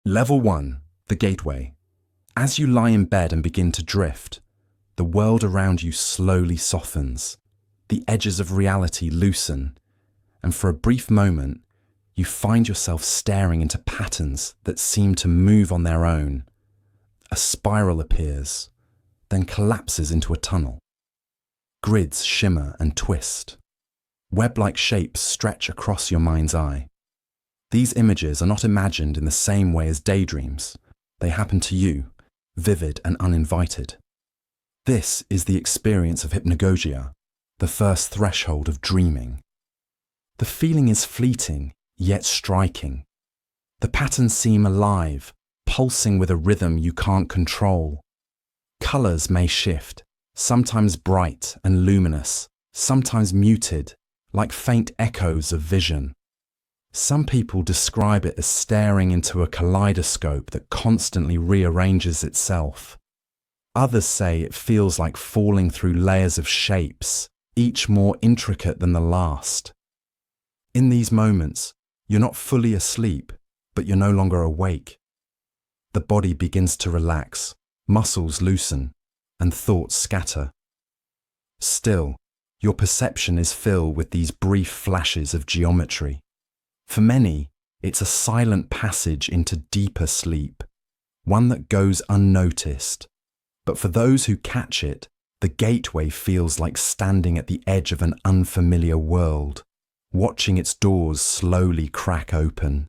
Level 1. The Gateway. As you lie in bed and begin to drift, the world around you slowly softens. The edges of reality loosen, and for a brief moment, you find yourself staring into patterns that seem to move on their own. A spiral appears, then collapses into a tunnel. Grids shimmer and twist. Web-like shapes stretch across your mind's eye. These images are not imagined in the same way as daydreams. They happen to you, vivid and uninvited. This is the experience of hypnagogia, the first threshold of dreaming. The feeling is fleeting, yet striking. The patterns seem alive, pulsing with a rhythm you can't control. Colors may shift, sometimes bright and luminous, sometimes muted, like faint echoes of vision. Some people describe it as staring into a kaleidoscope that constantly rearranges itself. Others say it feels like falling through layers of shapes, each more intricate than the last. In these moments, you're not fully asleep, but you're no longer awake. The body begins to relax, muscles loosen, and thoughts scatter. Still, your perception is filled with these brief flashes of geometry. For many, it's a silent passage into deeper sleep, one that goes unnoticed. But for those who catch it, the gateway feels like standing at the edge of an unfamiliar world, watching its doors slowly crack open.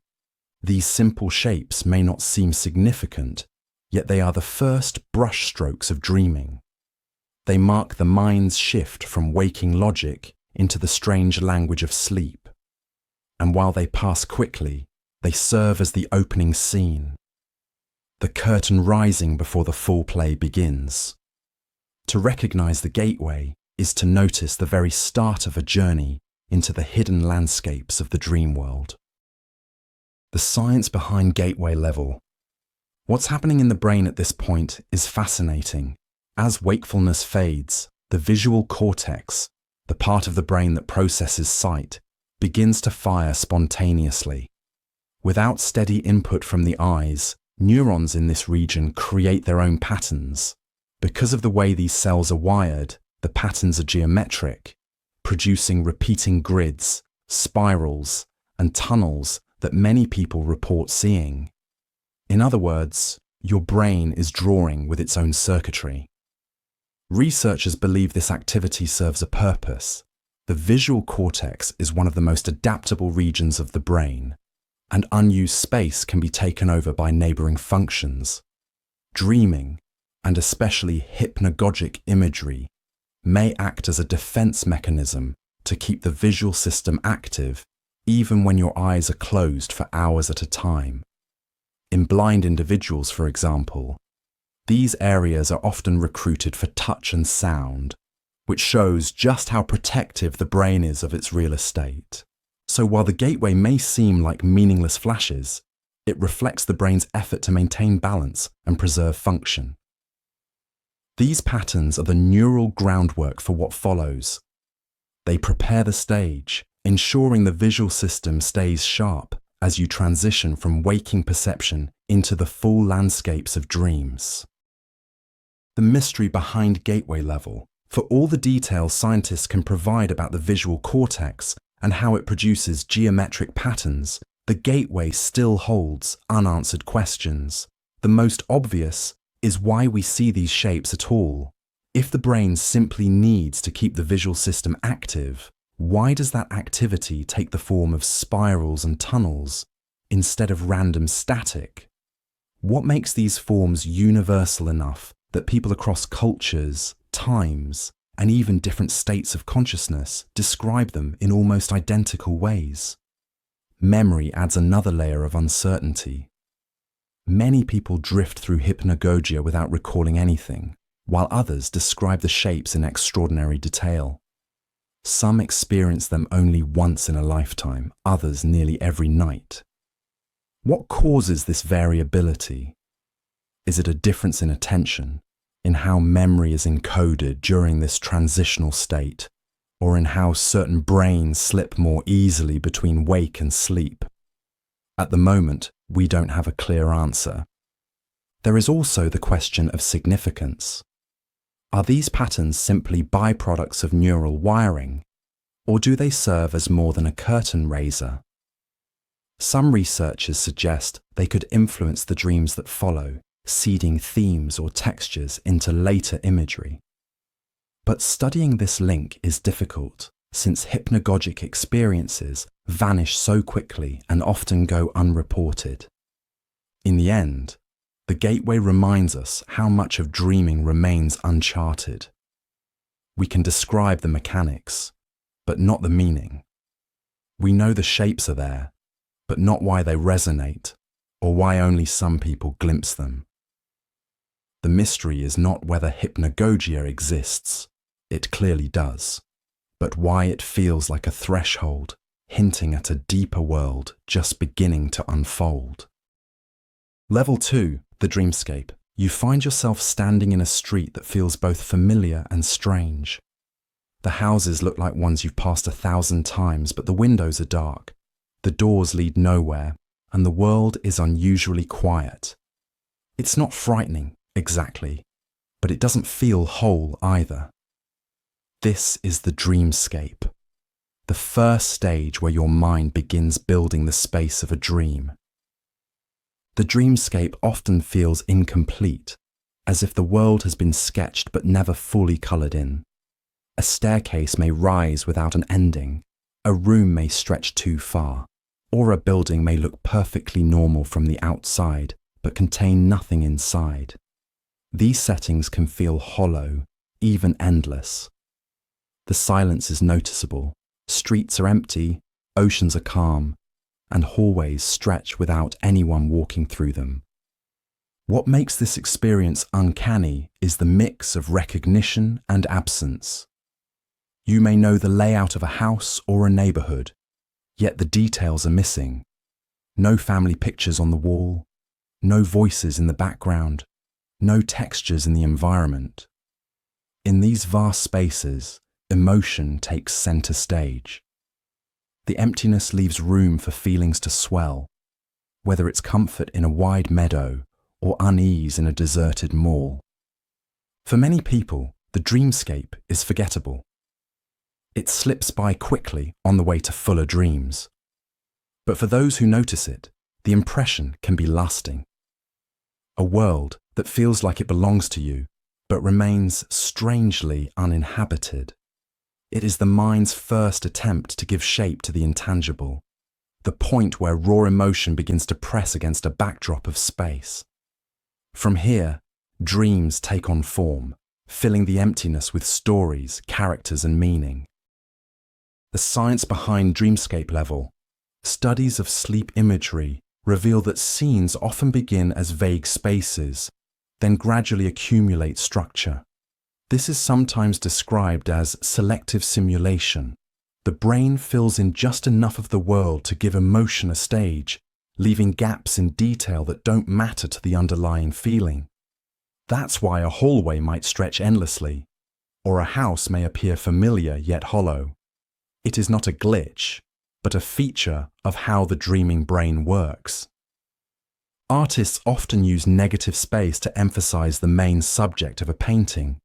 These simple shapes may not seem significant, yet they are the first brushstrokes of dreaming. They mark the mind's shift from waking logic into the strange language of sleep. And while they pass quickly, they serve as the opening scene, the curtain rising before the full play begins. To recognize the gateway is to notice the very start of a journey into the hidden landscapes of the dream world. The science behind gateway level. What's happening in the brain at this point is fascinating. As wakefulness fades, the visual cortex, the part of the brain that processes sight, begins to fire spontaneously. Without steady input from the eyes, neurons in this region create their own patterns. Because of the way these cells are wired, the patterns are geometric, producing repeating grids, spirals, and tunnels that many people report seeing. In other words, your brain is drawing with its own circuitry. Researchers believe this activity serves a purpose. The visual cortex is one of the most adaptable regions of the brain, and unused space can be taken over by neighboring functions. Dreaming, and especially hypnagogic imagery, may act as a defense mechanism to keep the visual system active even when your eyes are closed for hours at a time. In blind individuals, for example, these areas are often recruited for touch and sound, which shows just how protective the brain is of its real estate. So while the gateway may seem like meaningless flashes, it reflects the brain's effort to maintain balance and preserve function. These patterns are the neural groundwork for what follows. They prepare the stage, ensuring the visual system stays sharp as you transition from waking perception into the full landscapes of dreams. The mystery behind gateway level. For all the details scientists can provide about the visual cortex and how it produces geometric patterns, the gateway still holds unanswered questions. The most obvious is why we see these shapes at all. If the brain simply needs to keep the visual system active, why does that activity take the form of spirals and tunnels instead of random static? What makes these forms universal enough that people across cultures, times, and even different states of consciousness describe them in almost identical ways? Memory adds another layer of uncertainty. Many people drift through hypnagogia without recalling anything, while others describe the shapes in extraordinary detail. Some experience them only once in a lifetime, others nearly every night. What causes this variability? Is it a difference in attention, in how memory is encoded during this transitional state, or in how certain brains slip more easily between wake and sleep? At the moment, we don't have a clear answer. There is also the question of significance. Are these patterns simply byproducts of neural wiring, or do they serve as more than a curtain raiser? Some researchers suggest they could influence the dreams that follow, seeding themes or textures into later imagery. But studying this link is difficult, since hypnagogic experiences vanish so quickly and often go unreported. In the end, the gateway reminds us how much of dreaming remains uncharted. We can describe the mechanics, but not the meaning. We know the shapes are there, but not why they resonate, or why only some people glimpse them. The mystery is not whether hypnagogia exists, it clearly does, but why it feels like a threshold, hinting at a deeper world just beginning to unfold. Level 2, the dreamscape. You find yourself standing in a street that feels both familiar and strange. The houses look like ones you've passed 1,000 times, but the windows are dark. The doors lead nowhere, and the world is unusually quiet. It's not frightening, exactly, but it doesn't feel whole either. This is the dreamscape, the first stage where your mind begins building the space of a dream. The dreamscape often feels incomplete, as if the world has been sketched but never fully coloured in. A staircase may rise without an ending, a room may stretch too far, or a building may look perfectly normal from the outside but contain nothing inside. These settings can feel hollow, even endless. The silence is noticeable, streets are empty, oceans are calm, and hallways stretch without anyone walking through them. What makes this experience uncanny is the mix of recognition and absence. You may know the layout of a house or a neighbourhood, yet the details are missing. No family pictures on the wall, no voices in the background, no textures in the environment. In these vast spaces, emotion takes centre stage. The emptiness leaves room for feelings to swell, whether it's comfort in a wide meadow or unease in a deserted mall. For many people, the dreamscape is forgettable. It slips by quickly on the way to fuller dreams. But for those who notice it, the impression can be lasting. A world that feels like it belongs to you, but remains strangely uninhabited. It is the mind's first attempt to give shape to the intangible, the point where raw emotion begins to press against a backdrop of space. From here, dreams take on form, filling the emptiness with stories, characters, and meaning. The science behind dreamscape level, studies of sleep imagery reveal that scenes often begin as vague spaces, then gradually accumulate structure. This is sometimes described as selective simulation. The brain fills in just enough of the world to give emotion a stage, leaving gaps in detail that don't matter to the underlying feeling. That's why a hallway might stretch endlessly, or a house may appear familiar yet hollow. It is not a glitch, but a feature of how the dreaming brain works. Artists often use negative space to emphasize the main subject of a painting.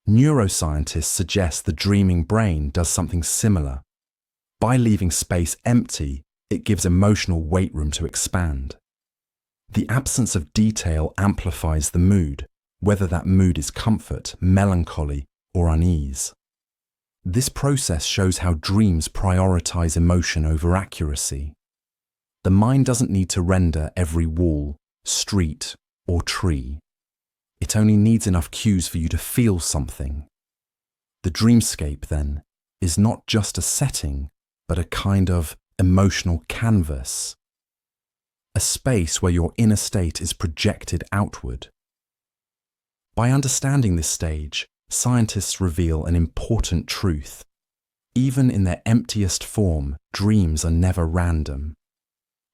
Neuroscientists suggest the dreaming brain does something similar. By leaving space empty, it gives emotional weight room to expand. The absence of detail amplifies the mood, whether that mood is comfort, melancholy, or unease. This process shows how dreams prioritize emotion over accuracy. The mind doesn't need to render every wall, street, or tree. It only needs enough cues for you to feel something. The dreamscape, then, is not just a setting, but a kind of emotional canvas. A space where your inner state is projected outward. By understanding this stage, scientists reveal an important truth. Even in their emptiest form, dreams are never random.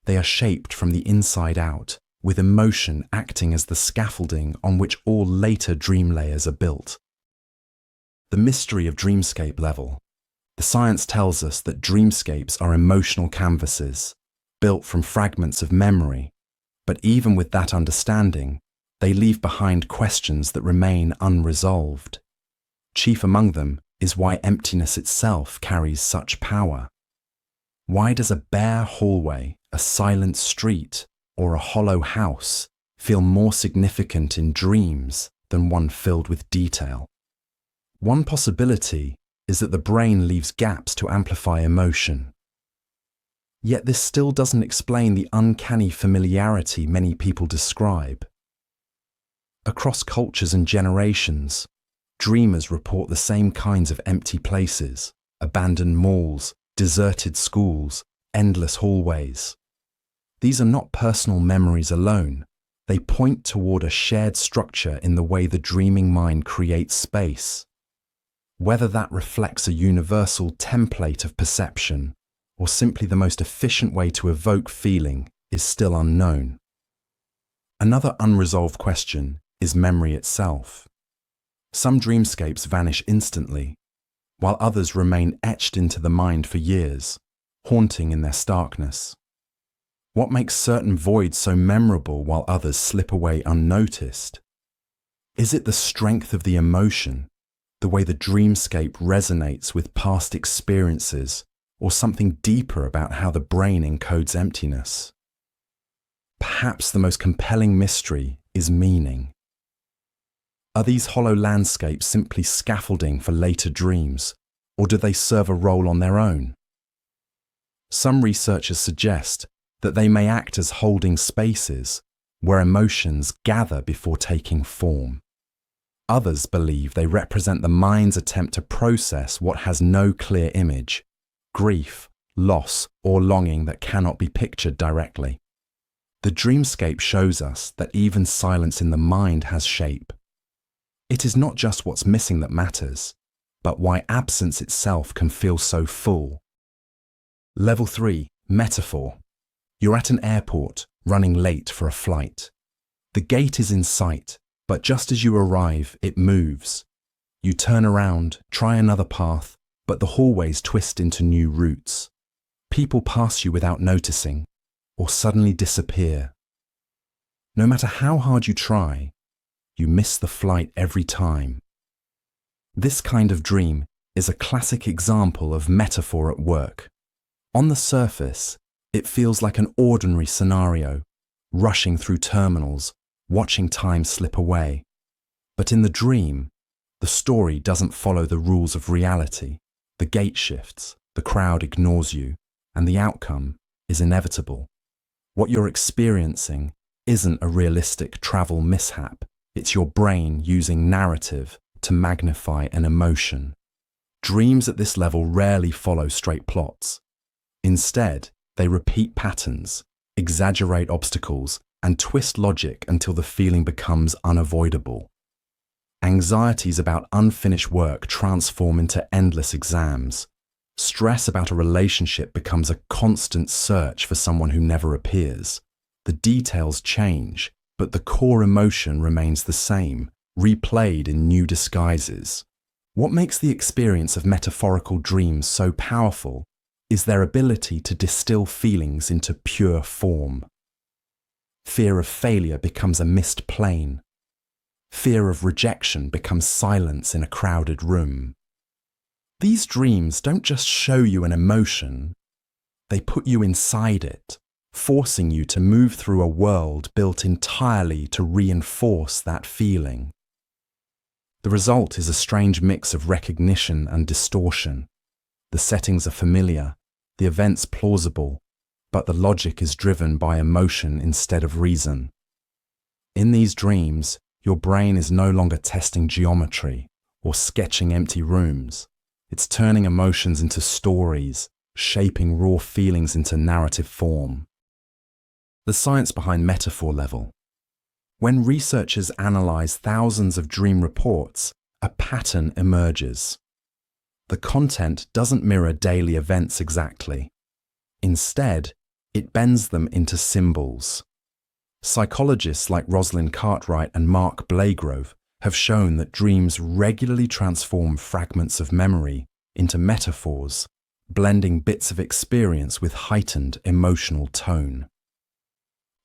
They are shaped from the inside out, with emotion acting as the scaffolding on which all later dream layers are built. The mystery of dreamscape level. The science tells us that dreamscapes are emotional canvases. built from fragments of memory, but even with that understanding, they leave behind questions that remain unresolved. Chief among them is why emptiness itself carries such power. Why does a bare hallway, a silent street, or a hollow house feel more significant in dreams than one filled with detail? One possibility is that the brain leaves gaps to amplify emotion. Yet this still doesn't explain the uncanny familiarity many people describe. Across cultures and generations, dreamers report the same kinds of empty places, abandoned malls, deserted schools, endless hallways. These are not personal memories alone. They point toward a shared structure in the way the dreaming mind creates space. Whether that reflects a universal template of perception or simply the most efficient way to evoke feeling is still unknown. Another unresolved question is memory itself. Some dreamscapes vanish instantly, while others remain etched into the mind for years, haunting in their starkness. What makes certain voids so memorable while others slip away unnoticed? Is it the strength of the emotion, the way the dreamscape resonates with past experiences, or something deeper about how the brain encodes emptiness? Perhaps the most compelling mystery is meaning. Are these hollow landscapes simply scaffolding for later dreams, or do they serve a role on their own? Some researchers suggest that they may act as holding spaces where emotions gather before taking form. Others believe they represent the mind's attempt to process what has no clear image, grief, loss, or longing that cannot be pictured directly. The dreamscape shows us that even silence in the mind has shape. It is not just what's missing that matters, but why absence itself can feel so full. Level 3, metaphor. You're at an airport, running late for a flight. The gate is in sight, but just as you arrive, it moves. You turn around, try another path, but the hallways twist into new routes. People pass you without noticing, or suddenly disappear. No matter how hard you try, you miss the flight every time. This kind of dream is a classic example of metaphor at work. On the surface, it feels like an ordinary scenario, rushing through terminals, watching time slip away. But in the dream, the story doesn't follow the rules of reality. The gate shifts, the crowd ignores you, and the outcome is inevitable. What you're experiencing isn't a realistic travel mishap. It's your brain using narrative to magnify an emotion. Dreams at this level rarely follow straight plots. Instead, they repeat patterns, exaggerate obstacles, and twist logic until the feeling becomes unavoidable. Anxieties about unfinished work transform into endless exams. Stress about a relationship becomes a constant search for someone who never appears. The details change, but the core emotion remains the same, replayed in new disguises. What makes the experience of metaphorical dreams so powerful is their ability to distill feelings into pure form. Fear of failure becomes a mist plane. Fear of rejection becomes silence in a crowded room. These dreams don't just show you an emotion, they put you inside it, forcing you to move through a world built entirely to reinforce that feeling. The result is a strange mix of recognition and distortion. The settings are familiar, the events plausible, but the logic is driven by emotion instead of reason. In these dreams, your brain is no longer testing geometry or sketching empty rooms. It's turning emotions into stories, shaping raw feelings into narrative form. The science behind metaphor level. When researchers analyze thousands of dream reports, a pattern emerges. The content doesn't mirror daily events exactly. Instead, it bends them into symbols. Psychologists like Rosalind Cartwright and Mark Blagrove have shown that dreams regularly transform fragments of memory into metaphors blending bits of experience with heightened emotional tone.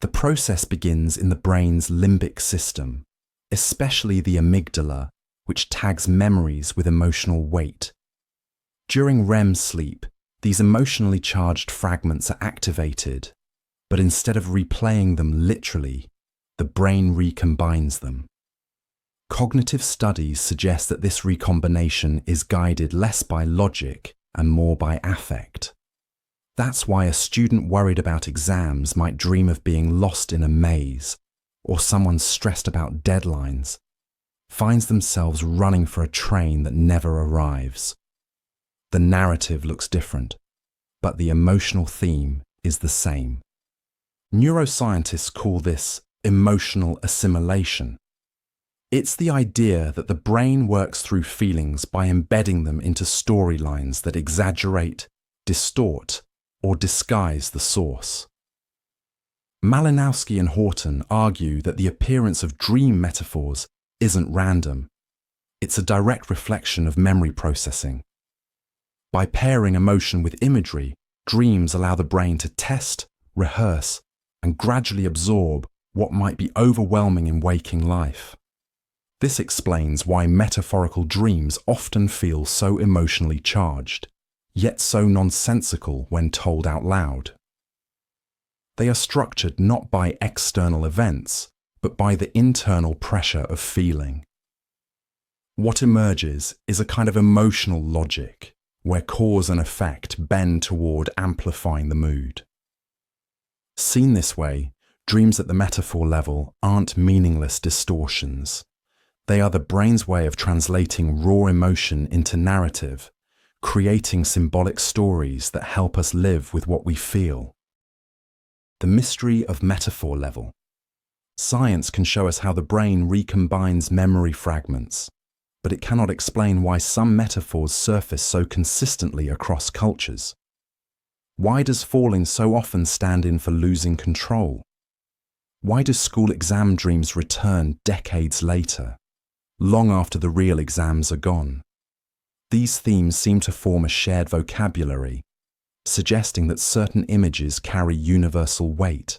The process begins in the brain's limbic system, especially the amygdala, which tags memories with emotional weight. During REM sleep, these emotionally charged fragments are activated, but instead of replaying them literally, the brain recombines them. Cognitive studies suggest that this recombination is guided less by logic and more by affect. That's why a student worried about exams might dream of being lost in a maze, or someone stressed about deadlines finds themselves running for a train that never arrives. The narrative looks different, but the emotional theme is the same. Neuroscientists call this emotional assimilation. It's the idea that the brain works through feelings by embedding them into storylines that exaggerate, distort, or disguise the source. Malinowski and Horton argue that the appearance of dream metaphors isn't random. It's a direct reflection of memory processing. By pairing emotion with imagery, dreams allow the brain to test, rehearse, and gradually absorb what might be overwhelming in waking life. This explains why metaphorical dreams often feel so emotionally charged, yet so nonsensical when told out loud. They are structured not by external events, but by the internal pressure of feeling. What emerges is a kind of emotional logic, where cause and effect bend toward amplifying the mood. Seen this way, dreams at the metaphor level aren't meaningless distortions. They are the brain's way of translating raw emotion into narrative, creating symbolic stories that help us live with what we feel. The mystery of metaphor level. Science can show us how the brain recombines memory fragments, but it cannot explain why some metaphors surface so consistently across cultures. Why does falling so often stand in for losing control? Why do school exam dreams return decades later, long after the real exams are gone? These themes seem to form a shared vocabulary, suggesting that certain images carry universal weight.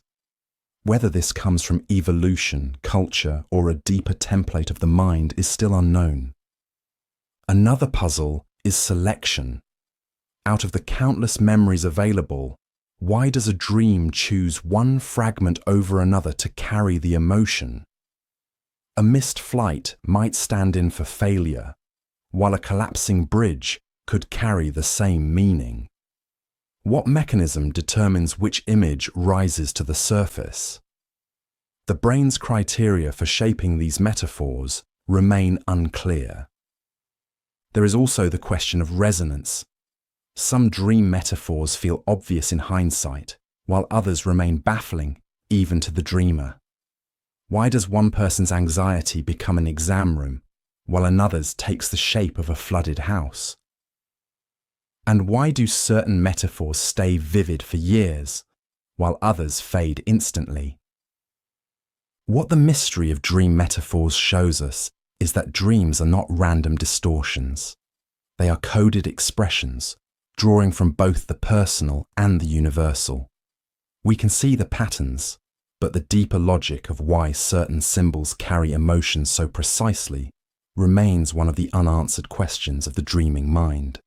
Whether this comes from evolution, culture, or a deeper template of the mind is still unknown. Another puzzle is selection. Out of the countless memories available, why does a dream choose one fragment over another to carry the emotion? A missed flight might stand in for failure, while a collapsing bridge could carry the same meaning. What mechanism determines which image rises to the surface? The brain's criteria for shaping these metaphors remain unclear. There is also the question of resonance. Some dream metaphors feel obvious in hindsight, while others remain baffling even to the dreamer. Why does one person's anxiety become an exam room, while another's takes the shape of a flooded house? And why do certain metaphors stay vivid for years, while others fade instantly? What the mystery of dream metaphors shows us is that dreams are not random distortions. They are coded expressions, drawing from both the personal and the universal. We can see the patterns, but the deeper logic of why certain symbols carry emotion so precisely remains one of the unanswered questions of the dreaming mind.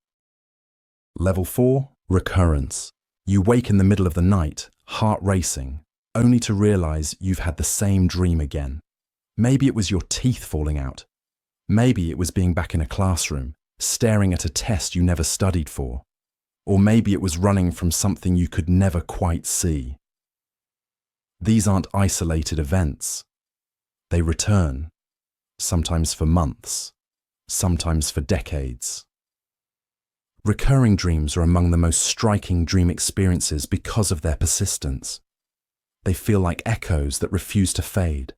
Level 4, recurrence. You wake in the middle of the night, heart racing, only to realize you've had the same dream again. Maybe it was your teeth falling out. Maybe it was being back in a classroom, staring at a test you never studied for. Or maybe it was running from something you could never quite see. These aren't isolated events. They return, sometimes for months, sometimes for decades. Recurring dreams are among the most striking dream experiences because of their persistence. They feel like echoes that refuse to fade.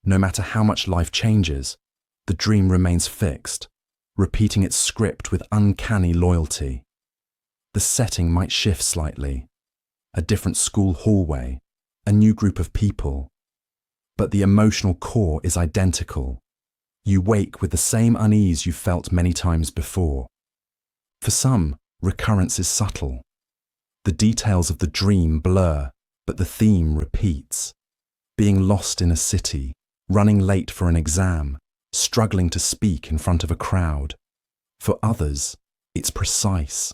No matter how much life changes, the dream remains fixed, repeating its script with uncanny loyalty. The setting might shift slightly, a different school hallway, a new group of people, but the emotional core is identical. You wake with the same unease you felt many times before. For some, recurrence is subtle. The details of the dream blur, but the theme repeats. Being lost in a city, running late for an exam, struggling to speak in front of a crowd. For others, it's precise.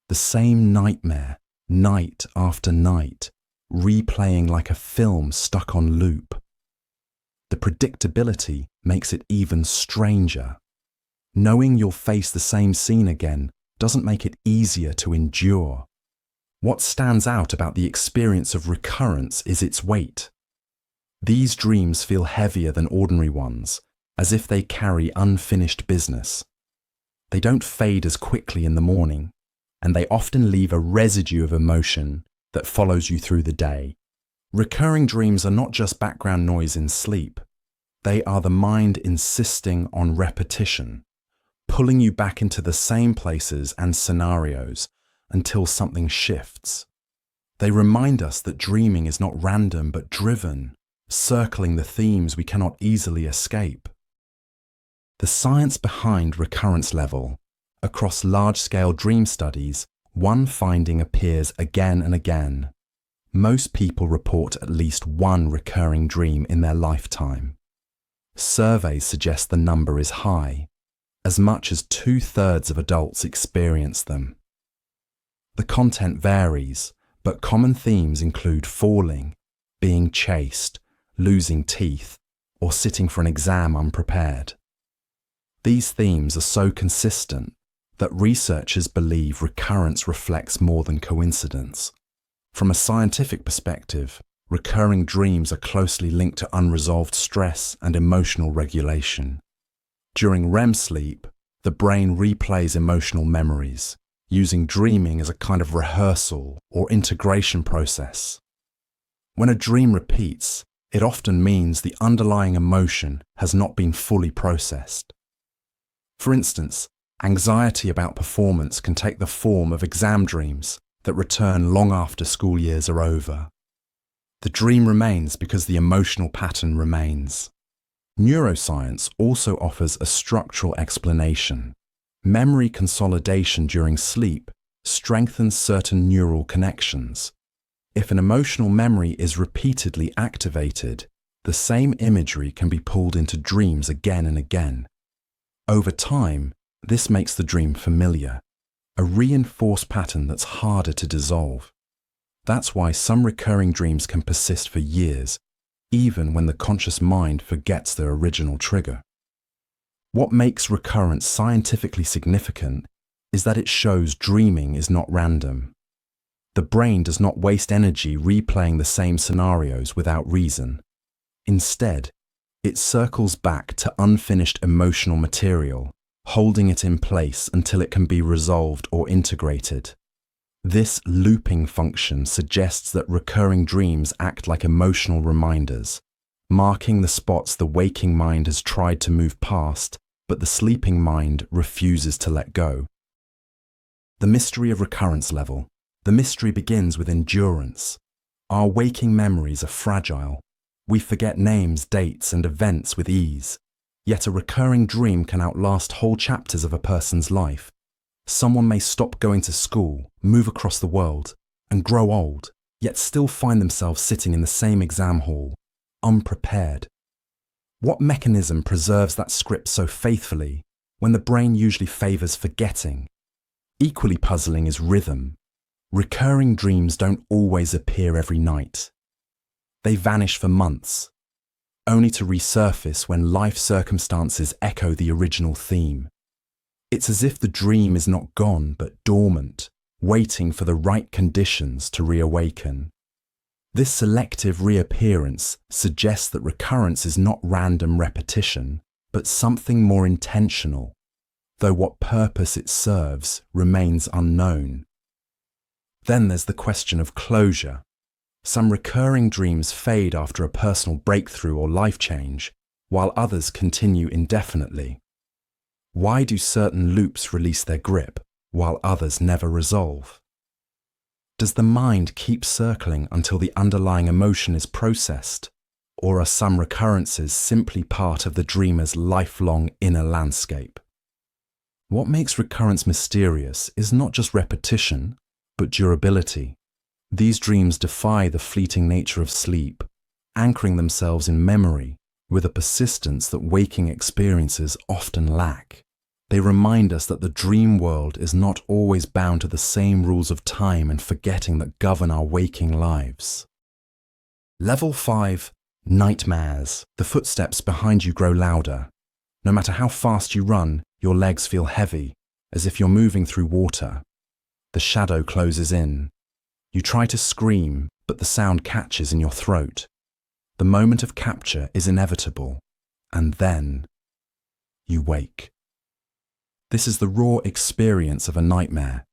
The same nightmare, night after night, replaying like a film stuck on loop. The predictability makes it even stranger. Knowing you'll face the same scene again doesn't make it easier to endure. What stands out about the experience of recurrence is its weight. These dreams feel heavier than ordinary ones, as if they carry unfinished business. They don't fade as quickly in the morning, and they often leave a residue of emotion that follows you through the day. Recurring dreams are not just background noise in sleep. They are the mind insisting on repetition, pulling you back into the same places and scenarios until something shifts. They remind us that dreaming is not random but driven, circling the themes we cannot easily escape. The science behind recurrence level. Across large-scale dream studies, one finding appears again and again. Most people report at least one recurring dream in their lifetime. Surveys suggest the number is high. As much as 2/3 of adults experience them. The content varies, but common themes include falling, being chased, losing teeth, or sitting for an exam unprepared. These themes are so consistent that researchers believe recurrence reflects more than coincidence. From a scientific perspective, recurring dreams are closely linked to unresolved stress and emotional regulation. During REM sleep, the brain replays emotional memories, using dreaming as a kind of rehearsal or integration process. When a dream repeats, it often means the underlying emotion has not been fully processed. For instance, anxiety about performance can take the form of exam dreams that return long after school years are over. The dream remains because the emotional pattern remains. Neuroscience also offers a structural explanation. Memory consolidation during sleep strengthens certain neural connections. If an emotional memory is repeatedly activated, the same imagery can be pulled into dreams again and again. Over time, this makes the dream familiar, a reinforced pattern that's harder to dissolve. That's why some recurring dreams can persist for years, even when the conscious mind forgets their original trigger. What makes recurrence scientifically significant is that it shows dreaming is not random. The brain does not waste energy replaying the same scenarios without reason. Instead, it circles back to unfinished emotional material, holding it in place until it can be resolved or integrated. This looping function suggests that recurring dreams act like emotional reminders, marking the spots the waking mind has tried to move past, but the sleeping mind refuses to let go. The mystery of recurrence level. The mystery begins with endurance. Our waking memories are fragile. We forget names, dates, and events with ease. Yet a recurring dream can outlast whole chapters of a person's life. Someone may stop going to school, move across the world, and grow old, yet still find themselves sitting in the same exam hall, unprepared. What mechanism preserves that script so faithfully when the brain usually favors forgetting? Equally puzzling is rhythm. Recurring dreams don't always appear every night. They vanish for months, only to resurface when life circumstances echo the original theme. It's as if the dream is not gone but dormant, waiting for the right conditions to reawaken. This selective reappearance suggests that recurrence is not random repetition, but something more intentional, though what purpose it serves remains unknown. Then there's the question of closure. Some recurring dreams fade after a personal breakthrough or life change, while others continue indefinitely. Why do certain loops release their grip, while others never resolve? Does the mind keep circling until the underlying emotion is processed, or are some recurrences simply part of the dreamer's lifelong inner landscape? What makes recurrence mysterious is not just repetition, but durability. These dreams defy the fleeting nature of sleep, anchoring themselves in memory with a persistence that waking experiences often lack. They remind us that the dream world is not always bound to the same rules of time and forgetting that govern our waking lives. Level 5. Nightmares. The footsteps behind you grow louder. No matter how fast you run, your legs feel heavy, as if you're moving through water. The shadow closes in. You try to scream, but the sound catches in your throat. The moment of capture is inevitable, and then you wake. This is the raw experience of a nightmare.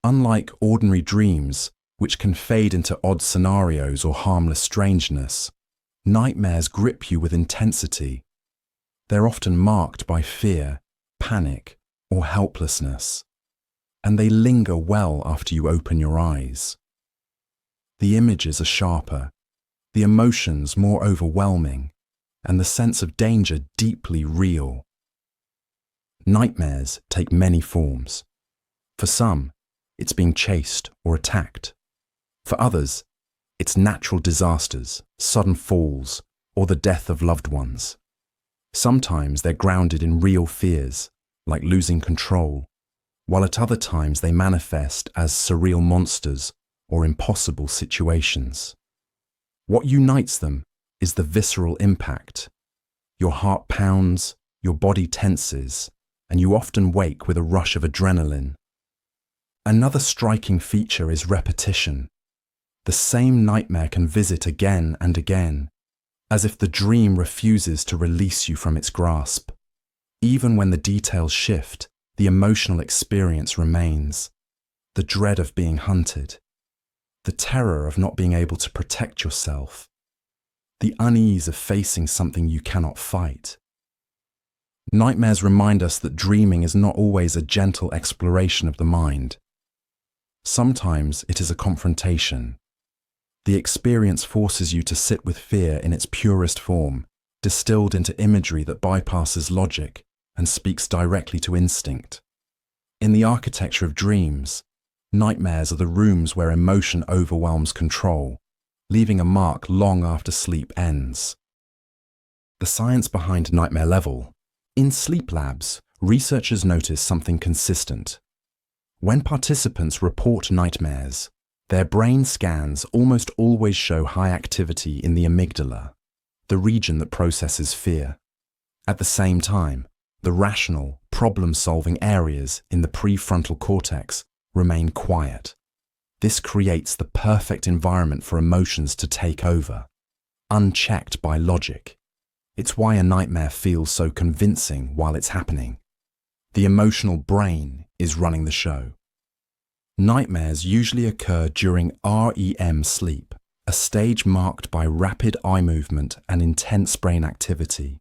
Unlike ordinary dreams, which can fade into odd scenarios or harmless strangeness, nightmares grip you with intensity. They're often marked by fear, panic, or helplessness, and they linger well after you open your eyes. The images are sharper, the emotions more overwhelming, and the sense of danger deeply real. Nightmares take many forms. For some, it's being chased or attacked. For others, it's natural disasters, sudden falls, or the death of loved ones. Sometimes they're grounded in real fears, like losing control, while at other times they manifest as surreal monsters or impossible situations. What unites them is the visceral impact. Your heart pounds, your body tenses, and you often wake with a rush of adrenaline. Another striking feature is repetition. The same nightmare can visit again and again, as if the dream refuses to release you from its grasp. Even when the details shift, the emotional experience remains. The dread of being hunted, the terror of not being able to protect yourself, the unease of facing something you cannot fight. Nightmares remind us that dreaming is not always a gentle exploration of the mind. Sometimes it is a confrontation. The experience forces you to sit with fear in its purest form, distilled into imagery that bypasses logic and speaks directly to instinct. In the architecture of dreams, nightmares are the rooms where emotion overwhelms control, leaving a mark long after sleep ends. The science behind nightmare level. In sleep labs, researchers notice something consistent. When participants report nightmares, their brain scans almost always show high activity in the amygdala, the region that processes fear. At the same time, the rational, problem-solving areas in the prefrontal cortex remain quiet. This creates the perfect environment for emotions to take over, unchecked by logic. It's why a nightmare feels so convincing while it's happening. The emotional brain is running the show. Nightmares usually occur during REM sleep, a stage marked by rapid eye movement and intense brain activity.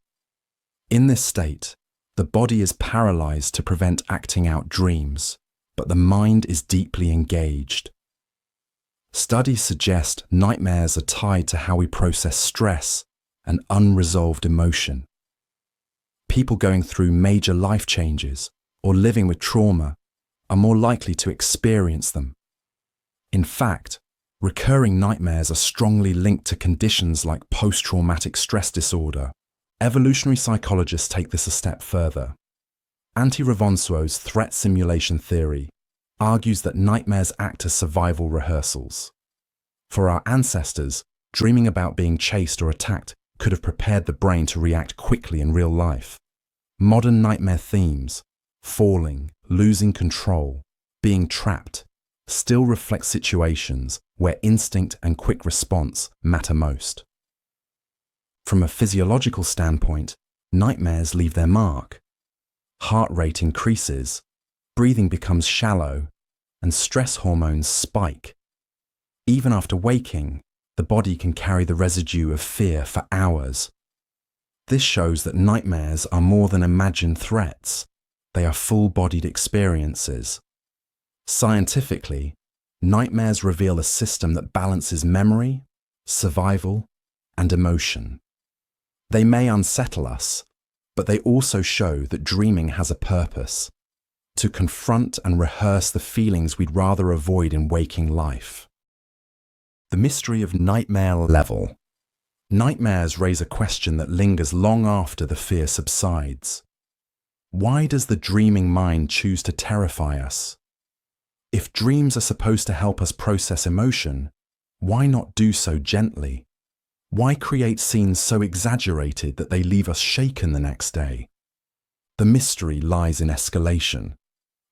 In this state, the body is paralyzed to prevent acting out dreams, but the mind is deeply engaged. Studies suggest nightmares are tied to how we process stress and unresolved emotion. People going through major life changes or living with trauma are more likely to experience them. In fact, recurring nightmares are strongly linked to conditions like post-traumatic stress disorder. Evolutionary psychologists take this a step further. Antti Revonsuo's threat simulation theory argues that nightmares act as survival rehearsals. For our ancestors, dreaming about being chased or attacked could have prepared the brain to react quickly in real life. Modern nightmare themes, falling, losing control, being trapped, still reflect situations where instinct and quick response matter most. From a physiological standpoint, nightmares leave their mark. Heart rate increases, breathing becomes shallow, and stress hormones spike. Even after waking, the body can carry the residue of fear for hours. This shows that nightmares are more than imagined threats. They are full-bodied experiences. Scientifically, nightmares reveal a system that balances memory, survival, and emotion. They may unsettle us, but they also show that dreaming has a purpose, to confront and rehearse the feelings we'd rather avoid in waking life. The mystery of nightmare level. Nightmares raise a question that lingers long after the fear subsides. Why does the dreaming mind choose to terrify us? If dreams are supposed to help us process emotion, why not do so gently? Why create scenes so exaggerated that they leave us shaken the next day? The mystery lies in escalation.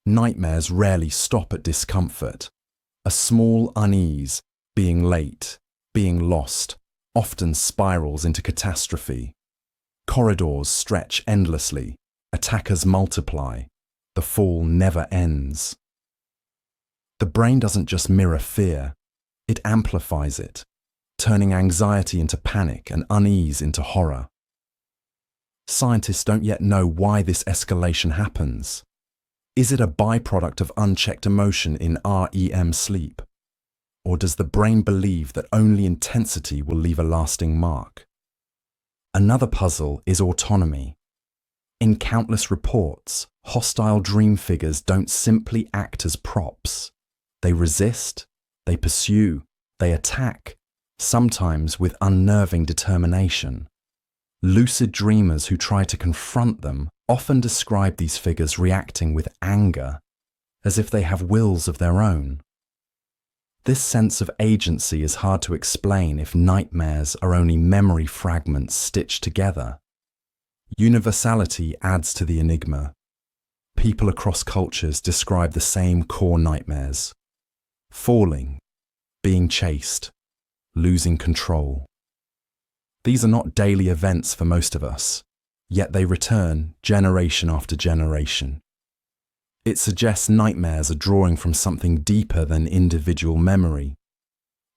Nightmares rarely stop at discomfort. A small unease, being late, being lost, often spirals into catastrophe. Corridors stretch endlessly, attackers multiply, the fall never ends. The brain doesn't just mirror fear, it amplifies it, turning anxiety into panic and unease into horror. Scientists don't yet know why this escalation happens. Is it a byproduct of unchecked emotion in REM sleep? Or does the brain believe that only intensity will leave a lasting mark? Another puzzle is autonomy. In countless reports, hostile dream figures don't simply act as props. They resist, they pursue, they attack, sometimes with unnerving determination. Lucid dreamers who try to confront them often describe these figures reacting with anger, as if they have wills of their own. This sense of agency is hard to explain if nightmares are only memory fragments stitched together. Universality adds to the enigma. People across cultures describe the same core nightmares: falling, being chased, losing control. These are not daily events for most of us, yet they return generation after generation. It suggests nightmares are drawing from something deeper than individual memory,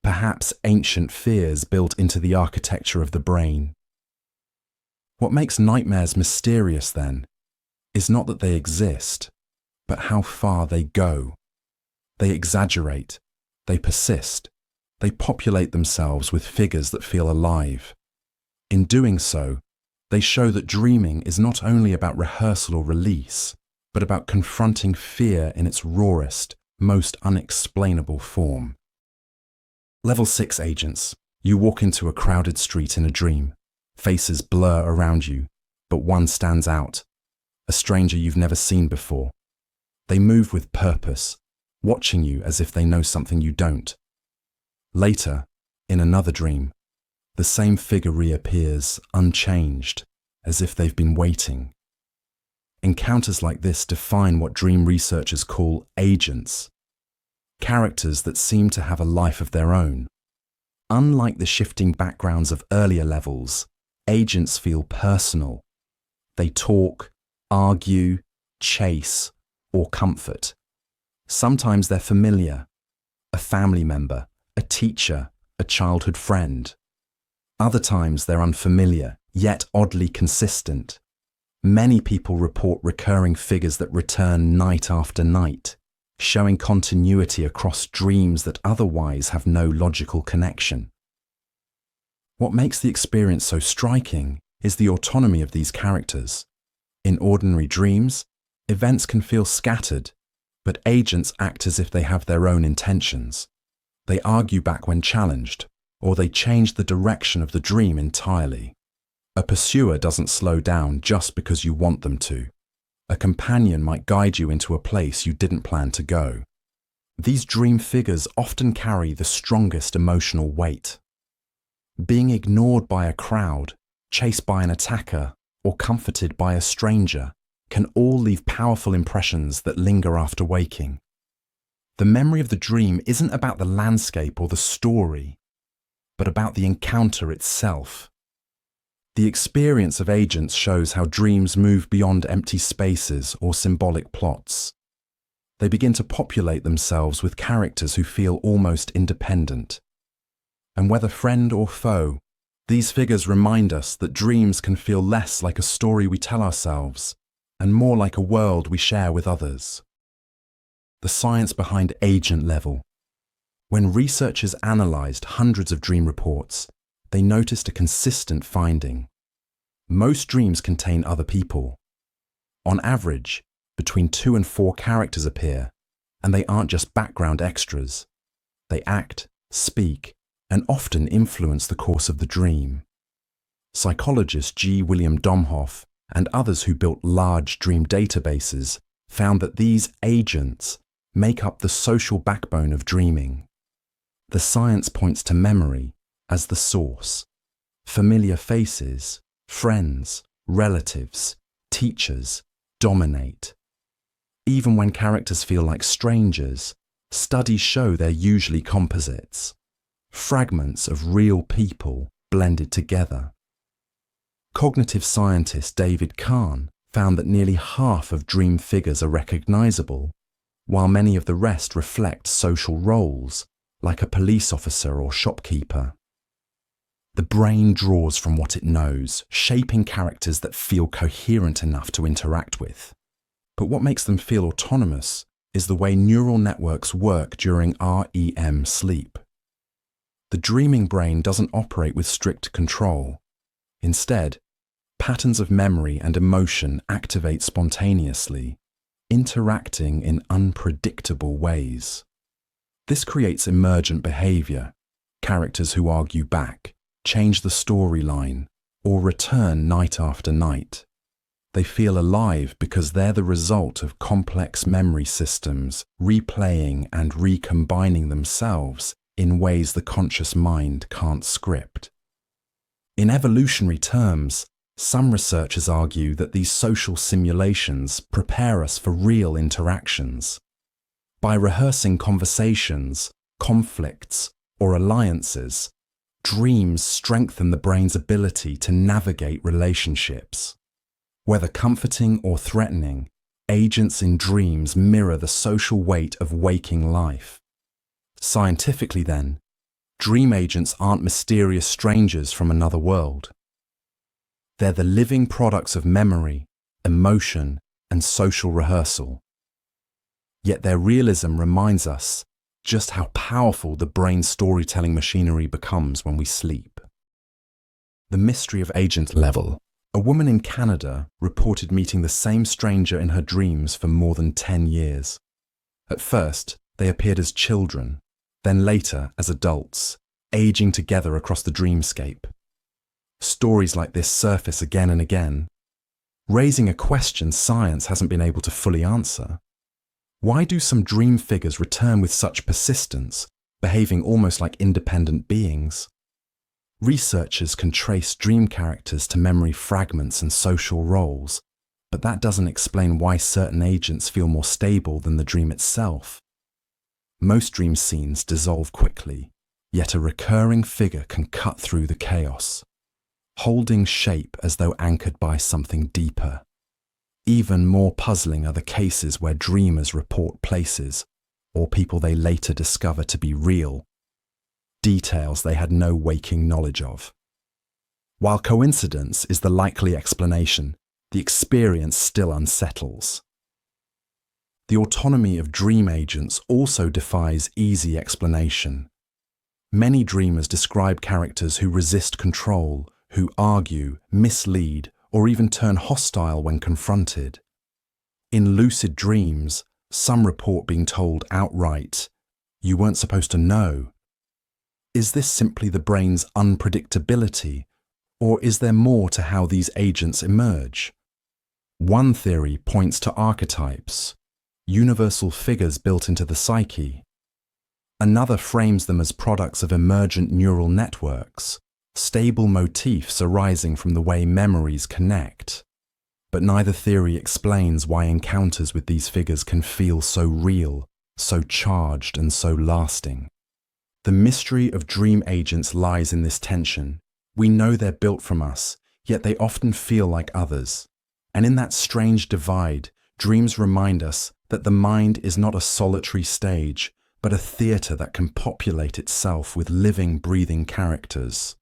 perhaps ancient fears built into the architecture of the brain. What makes nightmares mysterious, then, is not that they exist, but how far they go. They exaggerate, they persist, they populate themselves with figures that feel alive. In doing so, they show that dreaming is not only about rehearsal or release, but about confronting fear in its rawest, most unexplainable form. Level 6 agents. You walk into a crowded street in a dream. Faces blur around you, but one stands out. A stranger you've never seen before. They move with purpose, watching you as if they know something you don't. Later, in another dream, the same figure reappears, unchanged, as if they've been waiting. Encounters like this define what dream researchers call agents, characters that seem to have a life of their own. Unlike the shifting backgrounds of earlier levels, agents feel personal. They talk, argue, chase, or comfort. Sometimes they're familiar, a family member, a teacher, a childhood friend. Other times they're unfamiliar, yet oddly consistent. Many people report recurring figures that return night after night, showing continuity across dreams that otherwise have no logical connection. What makes the experience so striking is the autonomy of these characters. In ordinary dreams, events can feel scattered, but agents act as if they have their own intentions. They argue back when challenged, or they change the direction of the dream entirely. A pursuer doesn't slow down just because you want them to. A companion might guide you into a place you didn't plan to go. These dream figures often carry the strongest emotional weight. Being ignored by a crowd, chased by an attacker, or comforted by a stranger can all leave powerful impressions that linger after waking. The memory of the dream isn't about the landscape or the story, but about the encounter itself. The experience of agents shows how dreams move beyond empty spaces or symbolic plots. They begin to populate themselves with characters who feel almost independent. And whether friend or foe, these figures remind us that dreams can feel less like a story we tell ourselves and more like a world we share with others. The science behind agent level. When researchers analysed hundreds of dream reports, they noticed a consistent finding. Most dreams contain other people. On average, between 2 and 4 characters appear, and they aren't just background extras. They act, speak, and often influence the course of the dream. Psychologist G. William Domhoff and others who built large dream databases found that these agents make up the social backbone of dreaming. The science points to memory as the source. Familiar faces, friends, relatives, teachers dominate. Even when characters feel like strangers, studies show they're usually composites, fragments of real people blended together. Cognitive scientist David Kahn found that nearly half of dream figures are recognizable, while many of the rest reflect social roles, like a police officer or shopkeeper. The brain draws from what it knows, shaping characters that feel coherent enough to interact with. But what makes them feel autonomous is the way neural networks work during REM sleep. The dreaming brain doesn't operate with strict control. Instead, patterns of memory and emotion activate spontaneously, interacting in unpredictable ways. This creates emergent behavior, characters who argue back, change the storyline, or return night after night. They feel alive because they're the result of complex memory systems replaying and recombining themselves in ways the conscious mind can't script. In evolutionary terms, some researchers argue that these social simulations prepare us for real interactions. By rehearsing conversations, conflicts, or alliances, dreams strengthen the brain's ability to navigate relationships. Whether comforting or threatening, agents in dreams mirror the social weight of waking life. Scientifically then, dream agents aren't mysterious strangers from another world. They're the living products of memory, emotion, and social rehearsal. Yet their realism reminds us just how powerful the brain's storytelling machinery becomes when we sleep. The mystery of agent level. A woman in Canada reported meeting the same stranger in her dreams for more than 10 years. At first, they appeared as children, then later as adults, aging together across the dreamscape. Stories like this surface again and again, raising a question science hasn't been able to fully answer. Why do some dream figures return with such persistence, behaving almost like independent beings? Researchers can trace dream characters to memory fragments and social roles, but that doesn't explain why certain agents feel more stable than the dream itself. Most dream scenes dissolve quickly, yet a recurring figure can cut through the chaos, holding shape as though anchored by something deeper. Even more puzzling are the cases where dreamers report places, or people they later discover to be real, details they had no waking knowledge of. While coincidence is the likely explanation, the experience still unsettles. The autonomy of dream agents also defies easy explanation. Many dreamers describe characters who resist control, who argue, mislead, or even turn hostile when confronted. In lucid dreams, some report being told outright, "You weren't supposed to know." Is this simply the brain's unpredictability, or is there more to how these agents emerge? One theory points to archetypes, universal figures built into the psyche. Another frames them as products of emergent neural networks, stable motifs arising from the way memories connect. But neither theory explains why encounters with these figures can feel so real, so charged, and so lasting. The mystery of dream agents lies in this tension. We know they're built from us, yet they often feel like others. And in that strange divide, dreams remind us that the mind is not a solitary stage, but a theatre that can populate itself with living, breathing characters.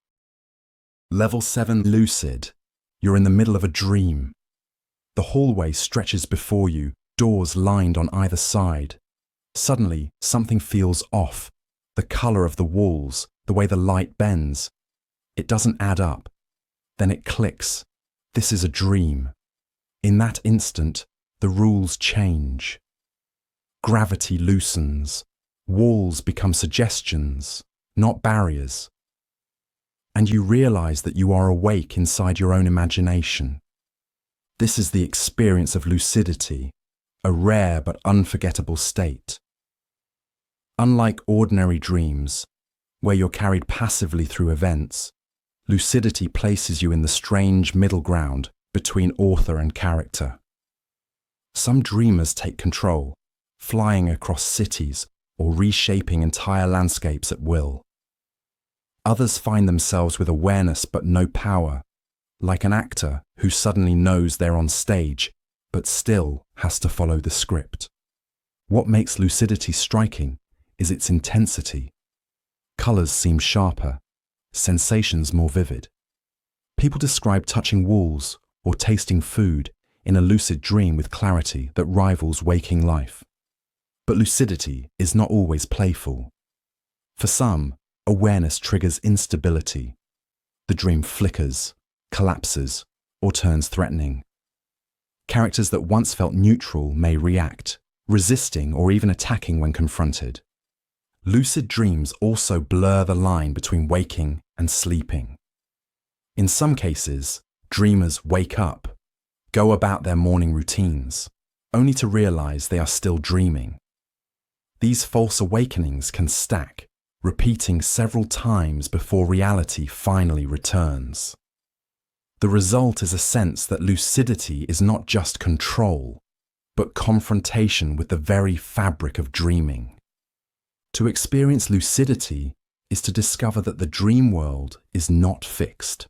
Level 7 Lucid. You're in the middle of a dream. The hallway stretches before you, doors lined on either side. Suddenly, something feels off. The colour of the walls, the way the light bends. It doesn't add up. Then it clicks. This is a dream. In that instant, the rules change. Gravity loosens. Walls become suggestions, not barriers. And you realize that you are awake inside your own imagination. This is the experience of lucidity, a rare but unforgettable state. Unlike ordinary dreams, where you're carried passively through events, lucidity places you in the strange middle ground between author and character. Some dreamers take control, flying across cities or reshaping entire landscapes at will. Others find themselves with awareness but no power, like an actor who suddenly knows they're on stage but still has to follow the script. What makes lucidity striking is its intensity. Colours seem sharper, sensations more vivid. People describe touching walls or tasting food in a lucid dream with clarity that rivals waking life. But lucidity is not always playful. For some, awareness triggers instability. The dream flickers, collapses, or turns threatening. Characters that once felt neutral may react, resisting or even attacking when confronted. Lucid dreams also blur the line between waking and sleeping. In some cases, dreamers wake up, go about their morning routines, only to realize they are still dreaming. These false awakenings can stack, repeating several times before reality finally returns. The result is a sense that lucidity is not just control, but confrontation with the very fabric of dreaming. To experience lucidity is to discover that the dream world is not fixed.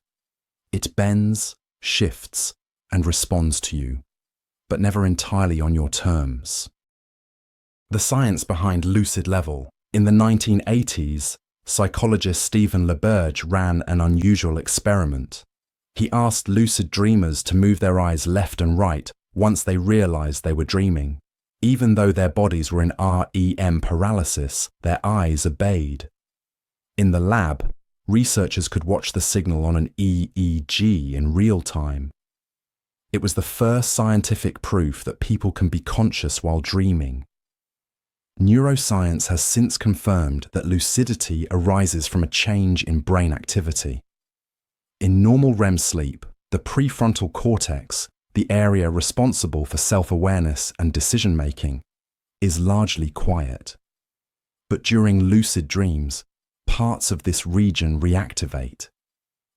It bends, shifts, and responds to you, but never entirely on your terms. The science behind lucid level. In the 1980s, psychologist Stephen LaBerge ran an unusual experiment. He asked lucid dreamers to move their eyes left and right once they realized they were dreaming. Even though their bodies were in REM paralysis, their eyes obeyed. In the lab, researchers could watch the signal on an EEG in real time. It was the first scientific proof that people can be conscious while dreaming. Neuroscience has since confirmed that lucidity arises from a change in brain activity. In normal REM sleep, the prefrontal cortex, the area responsible for self-awareness and decision-making, is largely quiet. But during lucid dreams, parts of this region reactivate.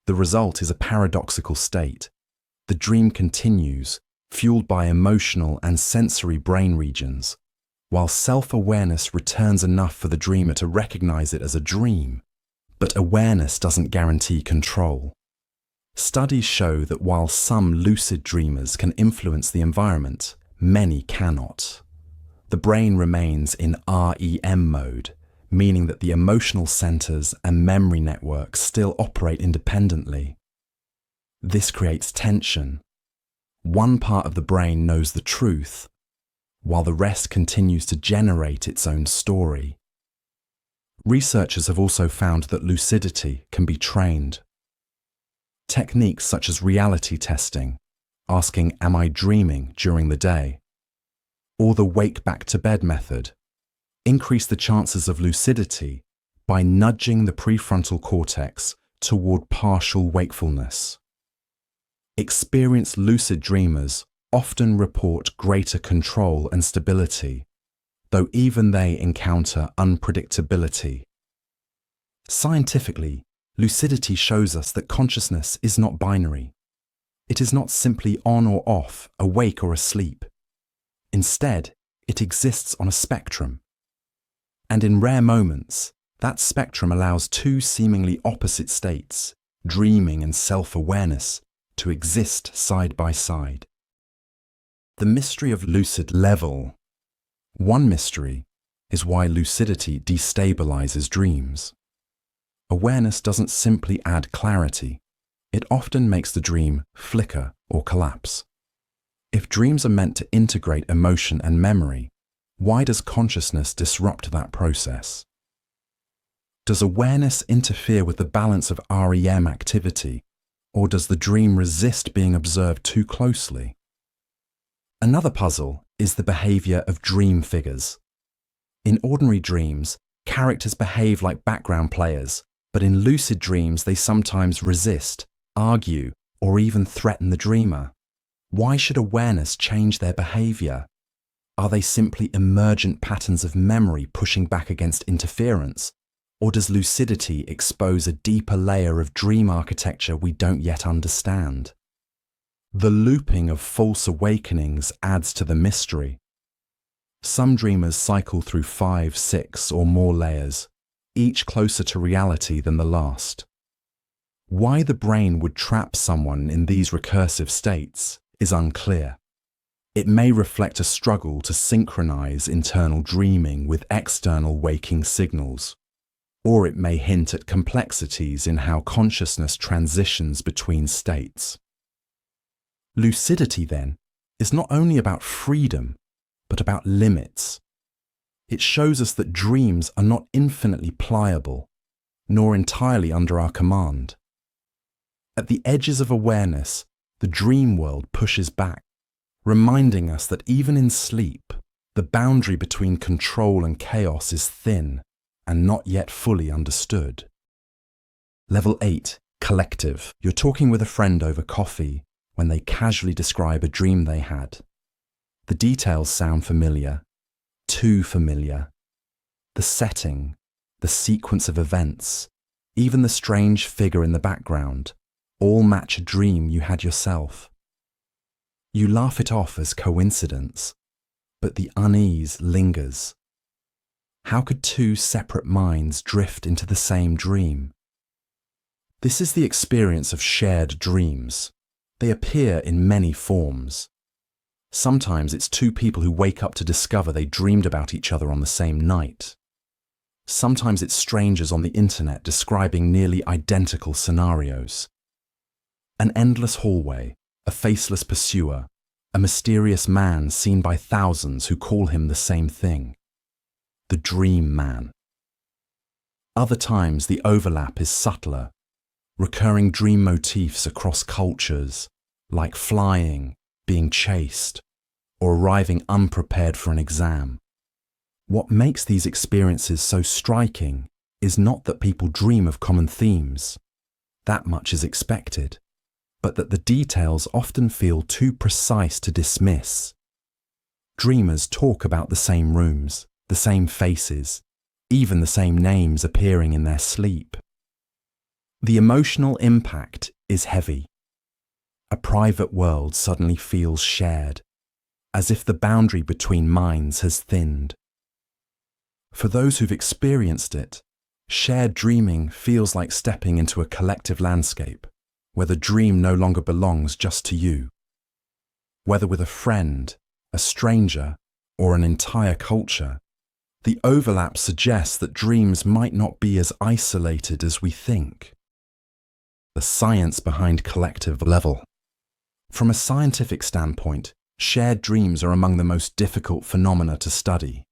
The result is a paradoxical state. The dream continues, fueled by emotional and sensory brain regions, while self-awareness returns enough for the dreamer to recognize it as a dream. But awareness doesn't guarantee control. Studies show that while some lucid dreamers can influence the environment, many cannot. The brain remains in REM mode, meaning that the emotional centers and memory networks still operate independently. This creates tension. One part of the brain knows the truth, while the rest continues to generate its own story. Researchers have also found that lucidity can be trained. Techniques such as reality testing, asking, "Am I dreaming?" during the day, or the wake back to bed method, increase the chances of lucidity by nudging the prefrontal cortex toward partial wakefulness. Experienced lucid dreamers often report greater control and stability, though even they encounter unpredictability. Scientifically, lucidity shows us that consciousness is not binary. It is not simply on or off, awake or asleep. Instead, it exists on a spectrum. And in rare moments, that spectrum allows two seemingly opposite states, dreaming and self-awareness, to exist side by side. The mystery of lucid level. One mystery is why lucidity destabilizes dreams. Awareness doesn't simply add clarity. It often makes the dream flicker or collapse. If dreams are meant to integrate emotion and memory, why does consciousness disrupt that process? Does awareness interfere with the balance of REM activity, or does the dream resist being observed too closely? Another puzzle is the behavior of dream figures. In ordinary dreams, characters behave like background players, but in lucid dreams they sometimes resist, argue, or even threaten the dreamer. Why should awareness change their behavior? Are they simply emergent patterns of memory pushing back against interference? Or does lucidity expose a deeper layer of dream architecture we don't yet understand? The looping of false awakenings adds to the mystery. Some dreamers cycle through 5, 6, or more layers, each closer to reality than the last. Why the brain would trap someone in these recursive states is unclear. It may reflect a struggle to synchronize internal dreaming with external waking signals, or it may hint at complexities in how consciousness transitions between states. Lucidity, then, is not only about freedom, but about limits. It shows us that dreams are not infinitely pliable, nor entirely under our command. At the edges of awareness, the dream world pushes back, reminding us that even in sleep, the boundary between control and chaos is thin and not yet fully understood. Level 8, collective. You're talking with a friend over coffee when they casually describe a dream they had. The details sound familiar, too familiar. The setting, the sequence of events, even the strange figure in the background, all match a dream you had yourself. You laugh it off as coincidence, but the unease lingers. How could two separate minds drift into the same dream? This is the experience of shared dreams. They appear in many forms. Sometimes it's two people who wake up to discover they dreamed about each other on the same night. Sometimes it's strangers on the internet describing nearly identical scenarios. An endless hallway, a faceless pursuer, a mysterious man seen by thousands who call him the same thing. The dream man. Other times the overlap is subtler, recurring dream motifs across cultures, like flying, being chased, or arriving unprepared for an exam. What makes these experiences so striking is not that people dream of common themes. That much is expected, but that the details often feel too precise to dismiss. Dreamers talk about the same rooms, the same faces, even the same names appearing in their sleep. The emotional impact is heavy. A private world suddenly feels shared, as if the boundary between minds has thinned. For those who've experienced it, shared dreaming feels like stepping into a collective landscape, where the dream no longer belongs just to you. Whether with a friend, a stranger, or an entire culture, the overlap suggests that dreams might not be as isolated as we think. The science behind collective level. From a scientific standpoint, shared dreams are among the most difficult phenomena to study.